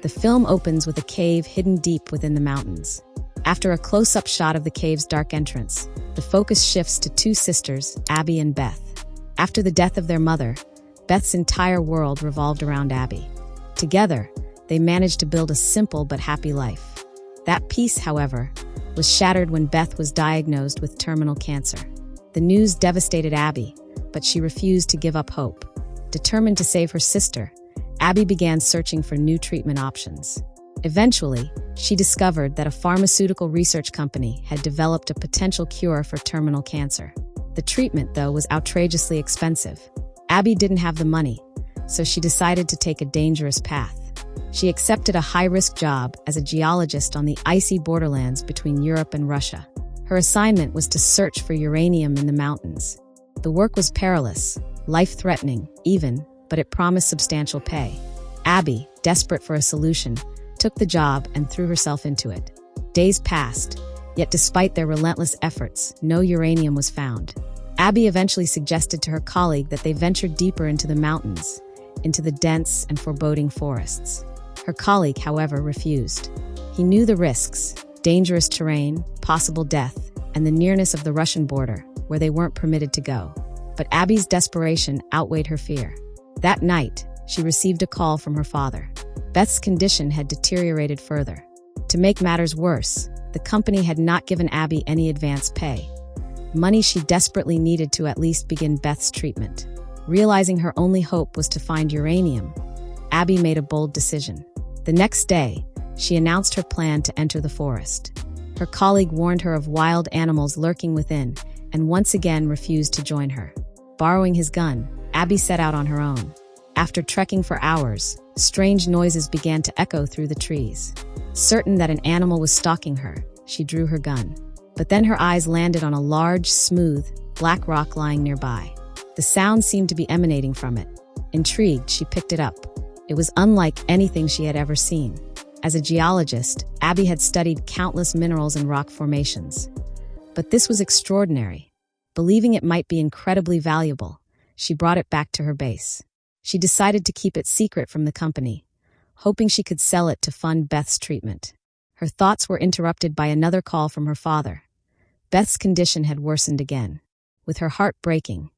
The film opens with a cave hidden deep within the mountains. After a close-up shot of the cave's dark entrance, the focus shifts to two sisters, Abby and Beth. After the death of their mother, Beth's entire world revolved around Abby. Together, they managed to build a simple but happy life. That peace, however, was shattered when Beth was diagnosed with terminal cancer. The news devastated Abby, but she refused to give up hope. Determined to save her sister, Abby began searching for new treatment options. Eventually, she discovered that a pharmaceutical research company had developed a potential cure for terminal cancer. The treatment, though, was outrageously expensive. Abby didn't have the money, so she decided to take a dangerous path. She accepted a high-risk job as a geologist on the icy borderlands between Europe and Russia. Her assignment was to search for uranium in the mountains. The work was perilous, life-threatening, even, but it promised substantial pay. Abby, desperate for a solution, took the job and threw herself into it. Days passed, yet despite their relentless efforts, no uranium was found. Abby eventually suggested to her colleague that they venture deeper into the mountains, into the dense and foreboding forests. Her colleague, however, refused. He knew the risks: dangerous terrain, possible death, and the nearness of the Russian border, where they weren't permitted to go. But Abby's desperation outweighed her fear. That night, she received a call from her father. Beth's condition had deteriorated further. To make matters worse, the company had not given Abby any advance pay, money she desperately needed to at least begin Beth's treatment. Realizing her only hope was to find uranium, Abby made a bold decision. The next day, she announced her plan to enter the forest. Her colleague warned her of wild animals lurking within, and once again refused to join her. Borrowing his gun, Abby set out on her own. After trekking for hours, strange noises began to echo through the trees. Certain that an animal was stalking her, she drew her gun. But then her eyes landed on a large, smooth, black rock lying nearby. The sound seemed to be emanating from it. Intrigued, she picked it up. It was unlike anything she had ever seen. As a geologist, Abby had studied countless minerals and rock formations. But this was extraordinary. Believing it might be incredibly valuable, she brought it back to her base. She decided to keep it secret from the company, hoping she could sell it to fund Beth's treatment. Her thoughts were interrupted by another call from her father. Beth's condition had worsened again. With her heart breaking,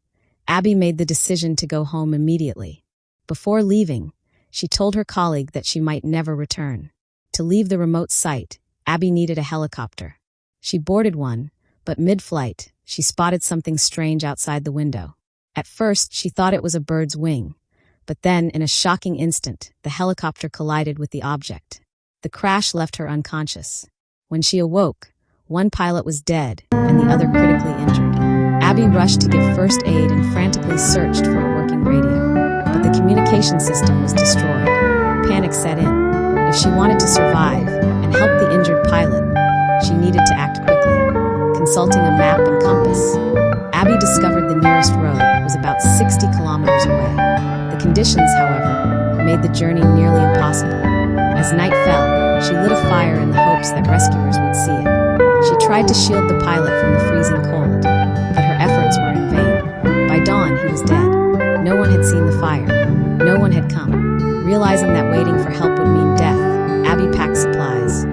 Abby made the decision to go home immediately. Before leaving, she told her colleague that she might never return. To leave the remote site, Abby needed a helicopter. She boarded one, but mid-flight, she spotted something strange outside the window. At first, she thought it was a bird's wing, but then, in a shocking instant, the helicopter collided with the object. The crash left her unconscious. When she awoke, one pilot was dead and the other critically injured. Abby rushed to give first aid and frantically searched for a working radio, but the communication system was destroyed. Panic set in. If she wanted to survive and help the injured pilot, she needed to act quickly. Consulting a map and compass, Abby discovered the nearest road was about 60 kilometers away. The conditions, however, made the journey nearly impossible. As night fell, she lit a fire in the hopes that rescuers would see it. She tried to shield the pilot from the freezing cold, but her efforts were in vain. By dawn, he was dead. No one had seen the fire. No one had come. Realizing that waiting for help would mean death, Abby packed supplies: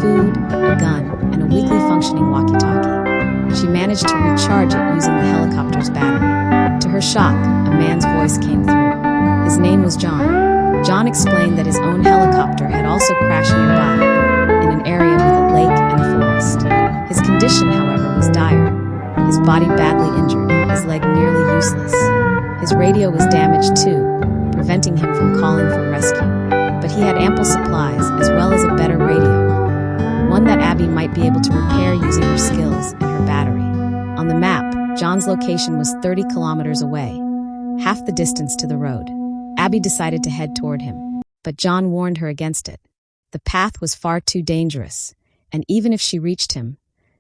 food, a gun, and a weakly functioning walkie-talkie. She managed to recharge it using the helicopter's battery. To her shock, a man's voice came through. His name was John. John explained that his own helicopter had also crashed nearby, in an area with a lake and a forest. His condition, however, was dire. His body badly injured, his leg nearly useless. His radio was damaged too, preventing him from calling for rescue. But he had ample supplies, as well as a better radio, one that Abby might be able to repair using her skills and her battery. On the map, John's location was 30 kilometers away, half the distance to the road. Abby decided to head toward him, but John warned her against it. The path was far too dangerous, and even if she reached him,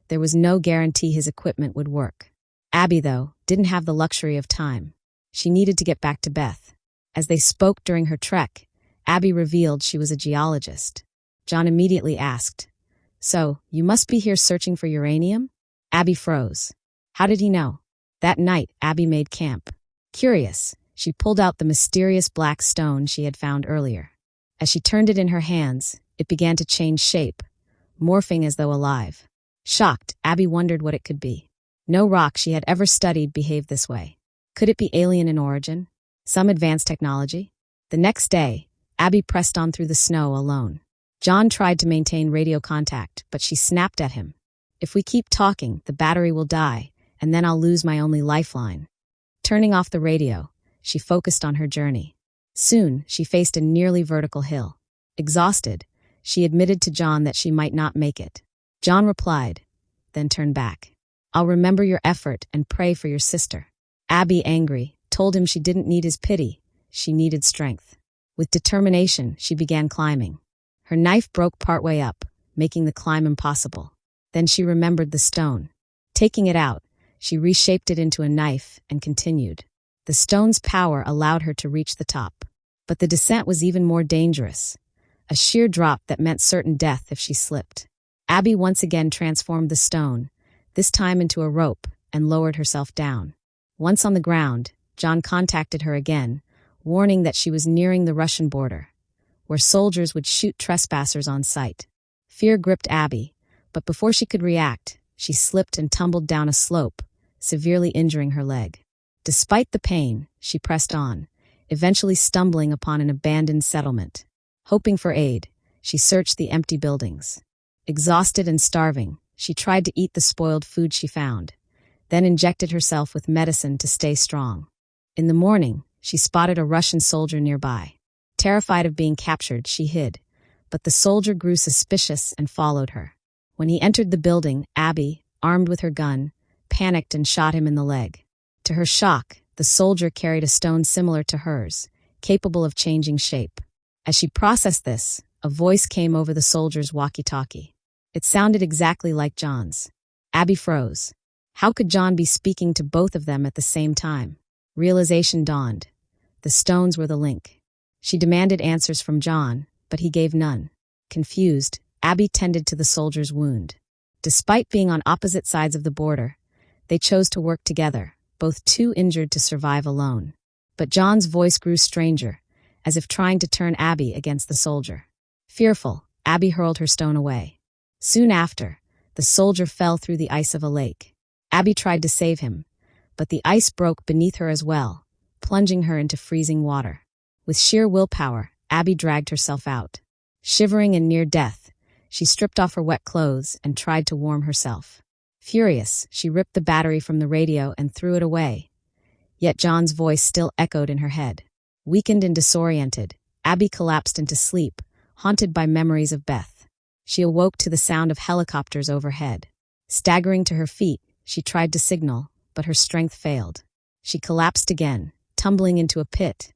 there was no guarantee his equipment would work. Abby, though, didn't have the luxury of time. She needed to get back to Beth. As they spoke during her trek, Abby revealed she was a geologist. John immediately asked, "So, you must be here searching for uranium?" Abby froze. How did he know? That night, Abby made camp. Curious, she pulled out the mysterious black stone she had found earlier. As she turned it in her hands, it began to change shape, morphing as though alive. Shocked, Abby wondered what it could be. No rock she had ever studied behaved this way. Could it be alien in origin? Some advanced technology? The next day, Abby pressed on through the snow alone. John tried to maintain radio contact, but she snapped at him. If we keep talking, the battery will die, and then I'll lose my only lifeline. Turning off the radio, she focused on her journey. Soon, she faced a nearly vertical hill. Exhausted, she admitted to John that she might not make it. John replied, then turned back. I'll remember your effort and pray for your sister. Abby, angry, told him she didn't need his pity, she needed strength. With determination, she began climbing. Her knife broke partway up, making the climb impossible. Then she remembered the stone. Taking it out, she reshaped it into a knife and continued. The stone's power allowed her to reach the top. But the descent was even more dangerous. A sheer drop that meant certain death if she slipped. Abby once again transformed the stone, this time into a rope, and lowered herself down. Once on the ground, John contacted her again, warning that she was nearing the Russian border, where soldiers would shoot trespassers on sight. Fear gripped Abby, but before she could react, she slipped and tumbled down a slope, severely injuring her leg. Despite the pain, she pressed on, eventually stumbling upon an abandoned settlement. Hoping for aid, she searched the empty buildings. Exhausted and starving, she tried to eat the spoiled food she found, then injected herself with medicine to stay strong. In the morning, she spotted a Russian soldier nearby. Terrified of being captured, she hid, but the soldier grew suspicious and followed her. When he entered the building, Abby, armed with her gun, panicked and shot him in the leg. To her shock, the soldier carried a stone similar to hers, capable of changing shape. As she processed this, a voice came over the soldier's walkie-talkie. It sounded exactly like John's. Abby froze. How could John be speaking to both of them at the same time? Realization dawned. The stones were the link. She demanded answers from John, but he gave none. Confused, Abby tended to the soldier's wound. Despite being on opposite sides of the border, they chose to work together, both too injured to survive alone. But John's voice grew stranger, as if trying to turn Abby against the soldier. Fearful, Abby hurled her stone away. Soon after, the soldier fell through the ice of a lake. Abby tried to save him, but the ice broke beneath her as well, plunging her into freezing water. With sheer willpower, Abby dragged herself out. Shivering and near death, she stripped off her wet clothes and tried to warm herself. Furious, she ripped the battery from the radio and threw it away. Yet John's voice still echoed in her head. Weakened and disoriented, Abby collapsed into sleep, haunted by memories of Beth. She awoke to the sound of helicopters overhead. Staggering to her feet, she tried to signal, but her strength failed. She collapsed again, tumbling into a pit,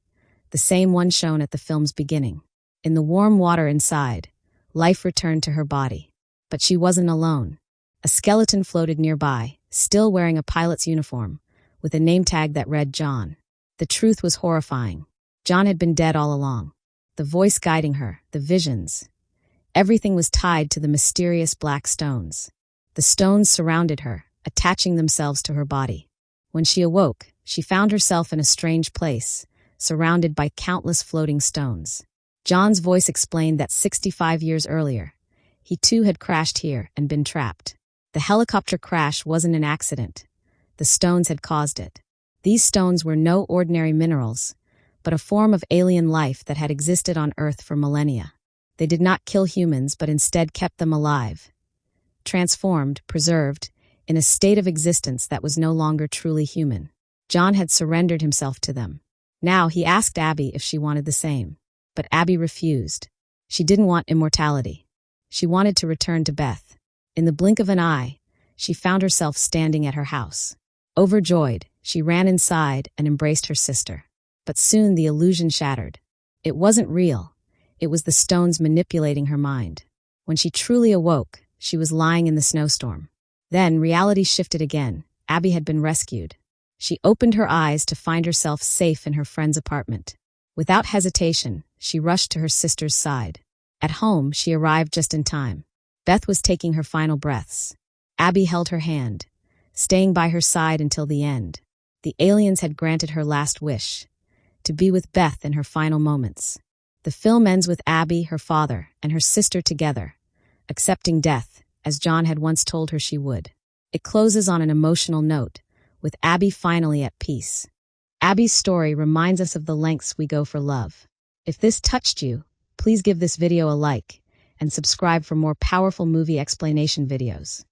the same one shown at the film's beginning. In the warm water inside, life returned to her body. But she wasn't alone. A skeleton floated nearby, still wearing a pilot's uniform, with a name tag that read John. The truth was horrifying. John had been dead all along. The voice guiding her, the visions. Everything was tied to the mysterious black stones. The stones surrounded her, attaching themselves to her body. When she awoke, she found herself in a strange place, surrounded by countless floating stones. John's voice explained that 65 years earlier, he too had crashed here and been trapped. The helicopter crash wasn't an accident. The stones had caused it. These stones were no ordinary minerals, but a form of alien life that had existed on Earth for millennia. They did not kill humans, but instead kept them alive, transformed, preserved, in a state of existence that was no longer truly human. John had surrendered himself to them. Now he asked Abby if she wanted the same. But Abby refused. She didn't want immortality. She wanted to return to Beth. In the blink of an eye, she found herself standing at her house. Overjoyed, she ran inside and embraced her sister. But soon the illusion shattered. It wasn't real. It was the stones manipulating her mind. When she truly awoke, she was lying in the snowstorm. Then reality shifted again. Abby had been rescued. She opened her eyes to find herself safe in her friend's apartment. Without hesitation, she rushed to her sister's side. At home, she arrived just in time. Beth was taking her final breaths. Abby held her hand, staying by her side until the end. The aliens had granted her last wish, to be with Beth in her final moments. The film ends with Abby, her father, and her sister together, accepting death, as John had once told her she would. It closes on an emotional note, with Abby finally at peace. Abby's story reminds us of the lengths we go for love. If this touched you, please give this video a like and subscribe for more powerful movie explanation videos.